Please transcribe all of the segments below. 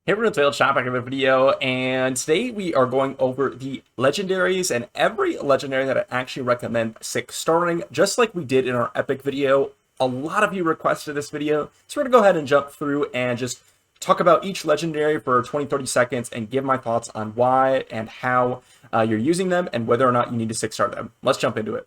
Hey everyone, it's Shop back in the video, and today we are going over the legendaries and every legendary that I actually recommend 6-starring, just like we did in our epic video. A lot of you requested this video, so we're going to go ahead and jump through and just talk about each legendary for 20-30 seconds and give my thoughts on why and how you're using them and whether or not you need to 6-star them. Let's jump into it.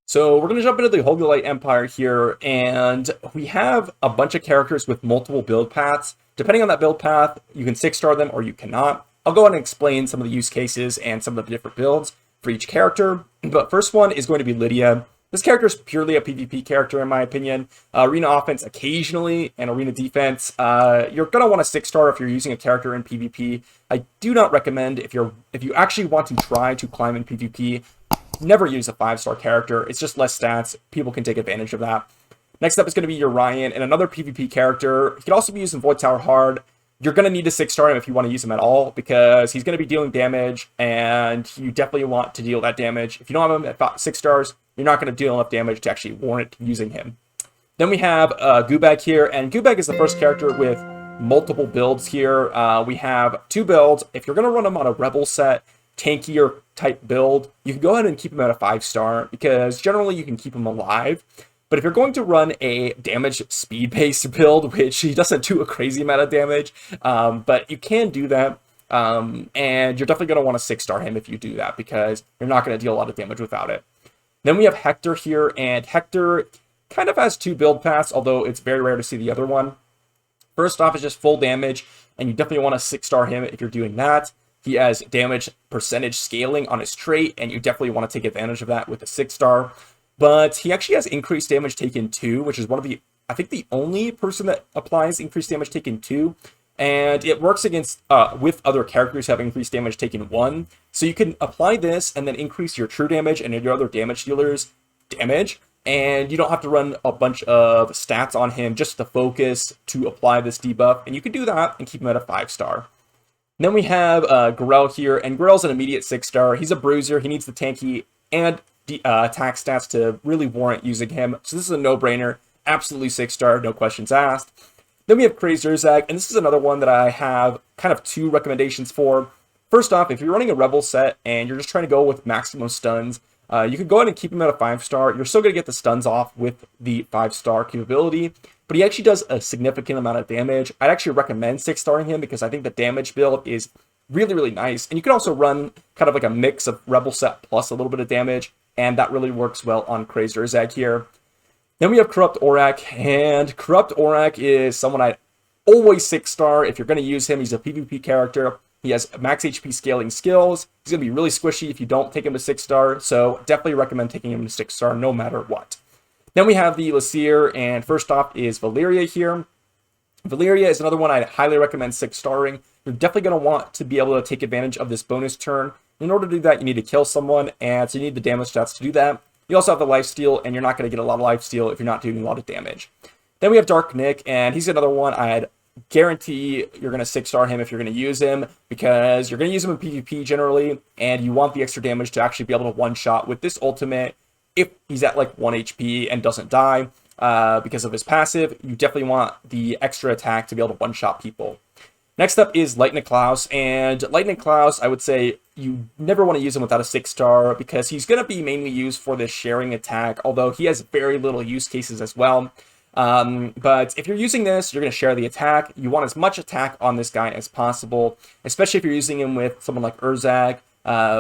So we're going to jump into the Holy Light Empire here, and we have a bunch of characters with multiple build paths. Depending on that build path, you can 6-star them or you cannot. I'll go ahead and explain some of the use cases and some of the different builds for each character. But first one is going to be Lydia. This character is purely a PvP character in my opinion. Arena offense occasionally, and arena defense. You're going to want to 6-star if you're using a character in PvP. I do not recommend if you actually want to try to climb in PvP, never use a 5-star character. It's just less stats. People can take advantage of that. Next up is going to be your Ryan, and another PvP character. He can also be used in Void Tower Hard. You're going to need to 6-star him if you want to use him at all, because he's going to be dealing damage, and you definitely want to deal that damage. If you don't have him at 6 stars, you're not going to deal enough damage to actually warrant using him. Then we have Goobeg here, and Goobeg is the first character with multiple builds here. We have 2 builds. If you're going to run him on a Rebel set, tankier type build, you can go ahead and keep him at a 5-star, because generally you can keep him alive. But if you're going to run a damage speed-based build, which he doesn't do a crazy amount of damage, but you can do that, and you're definitely going to want to 6-star him if you do that, because you're not going to deal a lot of damage without it. Then we have Hector here, and Hector kind of has 2 build paths, although it's very rare to see the other one. First off is just full damage, and you definitely want to 6-star him if you're doing that. He has damage percentage scaling on his trait, and you definitely want to take advantage of that with a 6-star. But he actually has increased damage taken 2, which is one of the, I think, the only person that applies increased damage taken 2. And it works against with other characters who have increased damage taken 1. So you can apply this and then increase your true damage and your other damage dealers' damage. And you don't have to run a bunch of stats on him, just the focus to apply this debuff. And you can do that and keep him at a 5-star. Then we have Gorell here, and Gorell's an immediate 6-star. He's a bruiser. He needs the tanky and attack stats to really warrant using him. So this is a no-brainer. Absolutely 6-star, no questions asked. Then we have Crazed Urzag, and this is another one that I have kind of 2 recommendations for. First off, if you're running a Rebel set and you're just trying to go with maximum stuns, you can go ahead and keep him at a 5-star. You're still going to get the stuns off with the 5-star capability, but he actually does a significant amount of damage. I'd actually recommend 6-starring him because I think the damage build is really, really nice. And you can also run kind of like a mix of Rebel set plus a little bit of damage, and that really works well on Crazed Urzag here. Then we have Corrupt Aurak, and Corrupt Aurak is someone I'd always 6-star if you're going to use him. He's a PvP character. He has max HP scaling skills. He's going to be really squishy if you don't take him to 6-star, so definitely recommend taking him to 6-star no matter what. Then we have the Lycia, and first off is Valeria here. Valeria is another one I'd highly recommend 6-starring. You're definitely going to want to be able to take advantage of this bonus turn. In order to do that, you need to kill someone, and so you need the damage stats to do that. You also have the lifesteal, and you're not going to get a lot of lifesteal if you're not doing a lot of damage. Then we have Dark Nick, and he's another one I'd guarantee you're going to 6-star him if you're going to use him, because you're going to use him in PvP generally, and you want the extra damage to actually be able to one-shot with this ultimate. If he's at like 1 HP and doesn't die because of his passive, you definitely want the extra attack to be able to one-shot people. Next up is Lightning Klaus, and Lightning Klaus, I would say you never want to use him without a 6-star because he's going to be mainly used for this sharing attack, although he has very little use cases as well. But if you're using this, you're going to share the attack. You want as much attack on this guy as possible, especially if you're using him with someone like Urzag,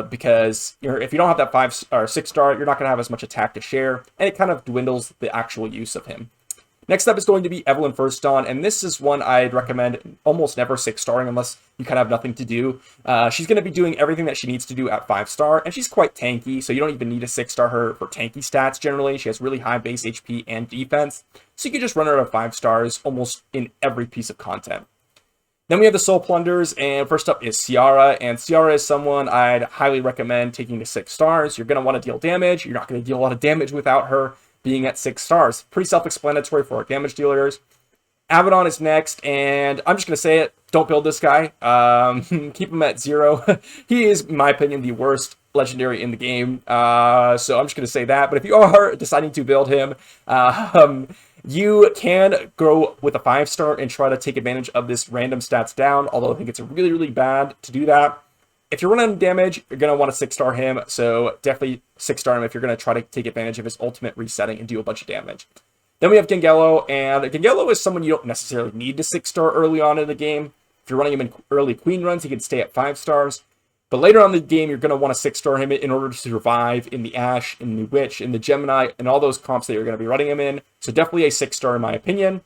because if you don't have that 5 or 6-star, you're not going to have as much attack to share, and it kind of dwindles the actual use of him. Next up is going to be Evelyn First Dawn, and this is one I'd recommend almost never 6-starring unless you kind of have nothing to do. She's going to be doing everything that she needs to do at 5-star, and she's quite tanky, so you don't even need to 6-star her for tanky stats generally. She has really high base HP and defense, so you can just run her at 5 stars almost in every piece of content. Then we have the Soul Plunders, and first up is Ciara, and Ciara is someone I'd highly recommend taking to 6 stars. You're going to want to deal damage. You're not going to deal a lot of damage without her being at 6 stars. Pretty self-explanatory for our damage dealers. Abaddon is next, and I'm just going to say it. Don't build this guy. Keep him at 0. He is, in my opinion, the worst legendary in the game. So I'm just going to say that. But if you are deciding to build him, You can go with a 5-star and try to take advantage of this random stats down, although I think it's really, really bad to do that. If you're running damage, you're going to want to 6-star him, so definitely 6-star him if you're going to try to take advantage of his ultimate resetting and do a bunch of damage. Then we have Gengelo, and Gengelo is someone you don't necessarily need to 6-star early on in the game. If you're running him in early queen runs, he can stay at 5 stars. But later on in the game, you're going to want to 6-star him in order to survive in the Ashe, in the Witch, in the Gemini, and all those comps that you're going to be running him in. So definitely a 6-star in my opinion.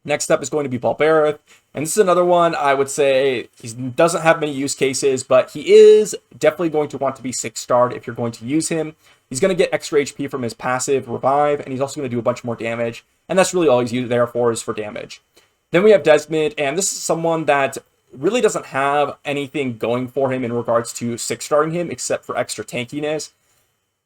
Next up is going to be Balberith. And this is another one I would say he doesn't have many use cases, but he is definitely going to want to be 6-starred if you're going to use him. He's going to get extra HP from his passive Revive, and he's also going to do a bunch more damage. And that's really all he's there for, is for damage. Then we have Desmond, and this is someone that really doesn't have anything going for him in regards to 6-starring him except for extra tankiness.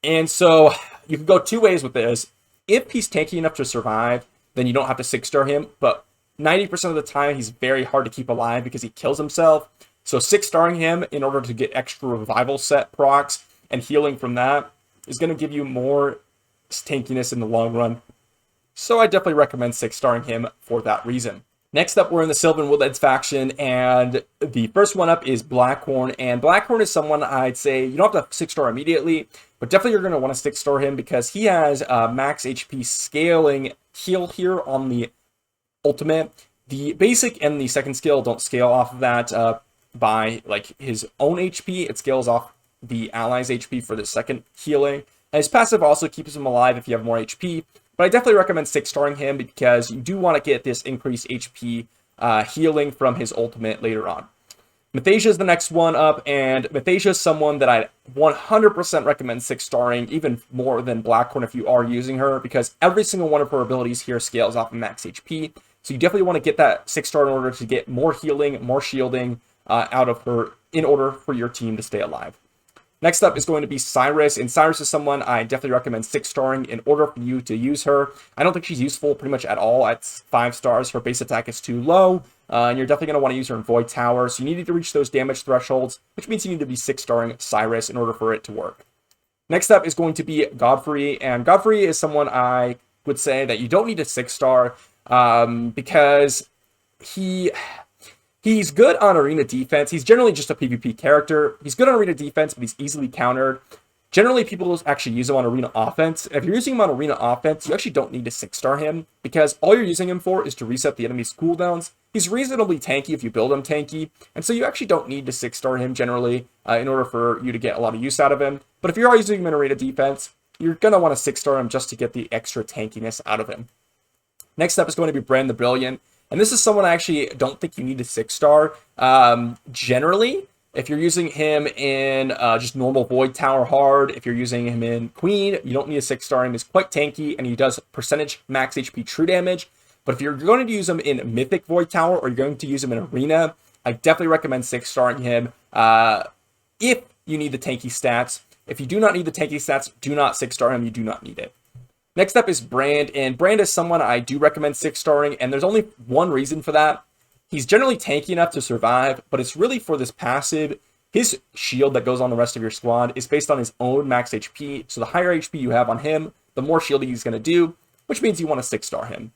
And so you can go two ways with this. If he's tanky enough to survive, then you don't have to 6-star him, but 90% of the time he's very hard to keep alive because he kills himself. So 6-starring him in order to get extra revival set procs and healing from that is going to give you more tankiness in the long run. So I definitely recommend 6-starring him for that reason. Next up, we're in the Sylvan Woodlands faction, and the first one up is Blackhorn. And Blackhorn is someone I'd say you don't have to 6-star immediately, but definitely you're going to want to 6-star him because he has max HP scaling heal here on the ultimate. The basic and the second skill don't scale off of that by like his own HP. It scales off the allies' HP for the second healing. And his passive also keeps him alive if you have more HP. But I definitely recommend 6-starring him because you do want to get this increased HP healing from his ultimate later on. Mathasia is the next one up, and Mathasia is someone that I 100% recommend 6-starring, even more than Blackhorn if you are using her, because every single one of her abilities here scales off of max HP. So you definitely want to get that 6-star in order to get more healing, more shielding out of her in order for your team to stay alive. Next up is going to be Cyrus, and Cyrus is someone I definitely recommend 6-starring in order for you to use her. I don't think she's useful pretty much at all at 5 stars. Her base attack is too low, and you're definitely going to want to use her in Void Tower, so you need to reach those damage thresholds, which means you need to be 6-starring Cyrus in order for it to work. Next up is going to be Godfrey, and Godfrey is someone I would say that you don't need to 6-star because he's good on arena defense. He's generally just a PvP character. He's good on arena defense, but he's easily countered. Generally, people actually use him on arena offense. And if you're using him on arena offense, you actually don't need to 6-star him because all you're using him for is to reset the enemy's cooldowns. He's reasonably tanky if you build him tanky, and so you actually don't need to 6-star him generally in order for you to get a lot of use out of him. But if you are using him in arena defense, you're going to want to 6-star him just to get the extra tankiness out of him. Next up is going to be Brand the Brilliant. And this is someone I actually don't think you need to 6-star. Generally, if you're using him in just normal Void Tower hard, if you're using him in Queen, you don't need to 6-star him. He's quite tanky, and he does percentage max HP true damage. But if you're going to use him in Mythic Void Tower, or you're going to use him in Arena, I definitely recommend 6-starring him if you need the tanky stats. If you do not need the tanky stats, do not 6-star him. You do not need it. Next up is Brand, and Brand is someone I do recommend 6-starring, and there's only one reason for that. He's generally tanky enough to survive, but it's really for this passive. His shield that goes on the rest of your squad is based on his own max HP, so the higher HP you have on him, the more shielding he's going to do, which means you want to 6-star him.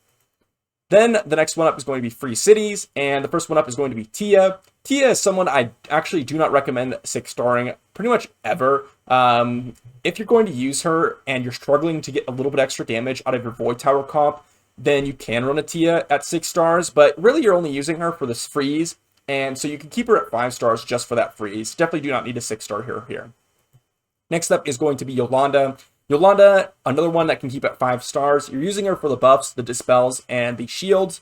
Then the next one up is going to be Free Cities, and the first one up is going to be Tia. Tia is someone I actually do not recommend 6-starring pretty much ever. If you're going to use her and you're struggling to get a little bit extra damage out of your Void Tower comp, then you can run a Tia at 6 stars, but really you're only using her for this freeze, and so you can keep her at 5 stars just for that freeze. Definitely do not need a 6-star her here. Next up is going to be Yolanda. Yolanda, another one that can keep at 5 stars. You're using her for the buffs, the dispels, and the shields.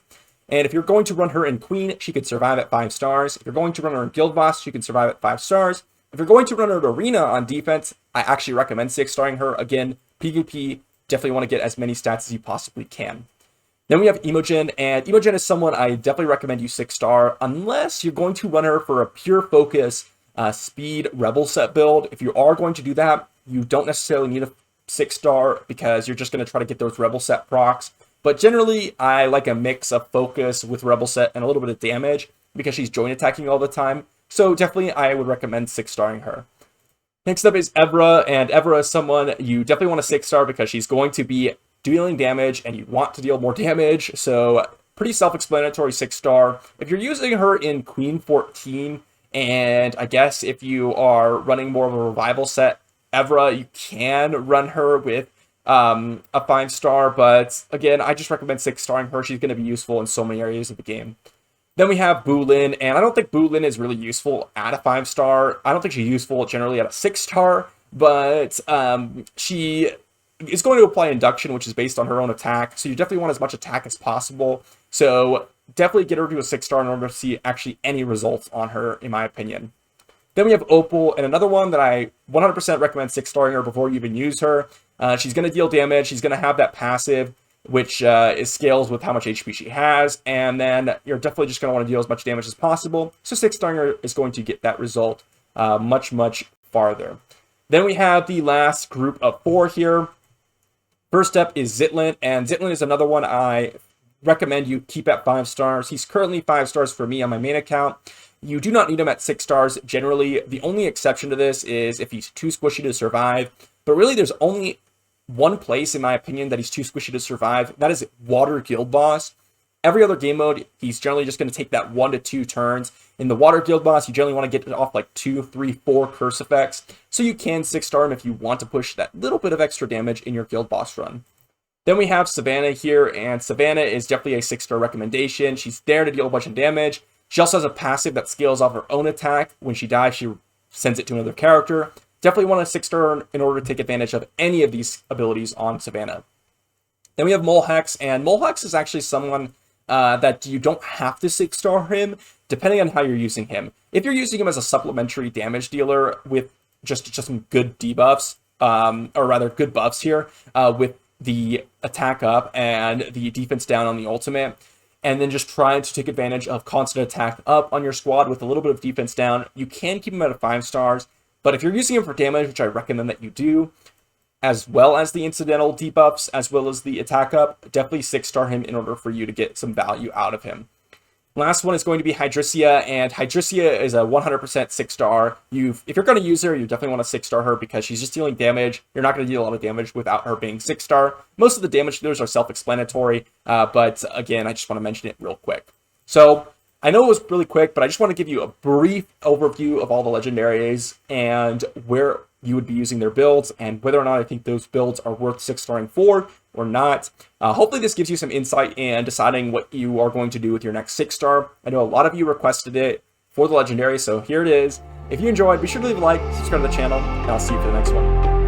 And if you're going to run her in Queen, she could survive at 5 stars. If you're going to run her in Guild Boss, she can survive at 5 stars. If you're going to run her at Arena on defense, I actually recommend 6-starring her. Again, PvP, definitely want to get as many stats as you possibly can. Then we have Imogen, and Imogen is someone I definitely recommend you 6-star, unless you're going to run her for a pure focus speed rebel set build. If you are going to do that, you don't necessarily need a 6-star because you're just going to try to get those rebel set procs. But generally, I like a mix of focus with rebel set and a little bit of damage because she's joint attacking all the time. So definitely, I would recommend 6-starring her. Next up is Evra, and Evra is someone you definitely want to 6-star because she's going to be dealing damage and you want to deal more damage. So pretty self-explanatory 6-star. If you're using her in Queen 14, and I guess if you are running more of a revival set, Evra, you can run her with a 5-star, but again, I just recommend 6-starring her. She's going to be useful in so many areas of the game. Then we have Bulin, and I don't think Bulin is really useful at a 5-star. I don't think she's useful generally at a 6-star, but she is going to apply induction, which is based on her own attack, so you definitely want as much attack as possible. So definitely get her to a 6-star in order to see actually any results on her, in my opinion. Then we have Opal, and another one that I 100% recommend 6-starring her before you even use her. She's going to deal damage. She's going to have that passive, which is scales with how much HP she has, and then you're definitely just going to want to deal as much damage as possible. So 6-starring her is going to get that result much, much farther. Then we have the last group of 4 here. First up is Zitlin, and Zitlin is another one I recommend you keep at 5 stars. He's currently 5 stars for me on my main account. You do not need him at 6 stars generally. The only exception to this is if he's too squishy to survive. But really, there's only one place, in my opinion, that he's too squishy to survive. That is Water Guild Boss. Every other game mode, he's generally just going to take that 1 to 2 turns. In the Water Guild Boss, you generally want to get it off like 2, 3, 4 curse effects. So you can 6-star him if you want to push that little bit of extra damage in your Guild Boss run. Then we have Savannah here, and Savannah is definitely a 6-star recommendation. She's there to deal a bunch of damage. She also has a passive that scales off her own attack. When she dies, she sends it to another character. Definitely want a 6-star in order to take advantage of any of these abilities on Savannah. Then we have Molhex, and Molhex is actually someone that you don't have to 6-star him, depending on how you're using him. If you're using him as a supplementary damage dealer with just some good debuffs, or rather good buffs here, with the attack up and the defense down on the ultimate, and then just trying to take advantage of constant attack up on your squad with a little bit of defense down, you can keep him at a 5 stars. But if you're using him for damage, which I recommend that you do, as well as the incidental debuffs, as well as the attack up, definitely 6-star him in order for you to get some value out of him. Last one is going to be Hydricia, and Hydricia is a 100% 6-star. If you're going to use her, you definitely want to 6-star her because she's just dealing damage. You're not going to deal a lot of damage without her being 6-star. Most of the damage dealers are self-explanatory, but again, I just want to mention it real quick. So I know it was really quick, but I just want to give you a brief overview of all the legendaries and where you would be using their builds and whether or not I think those builds are worth 6-starring for or not. Hopefully this gives you some insight in deciding what you are going to do with your next 6-star. I know a lot of you requested it for the legendary, so here it is. If you enjoyed, be sure to leave a like, subscribe to the channel, and I'll see you for the next one.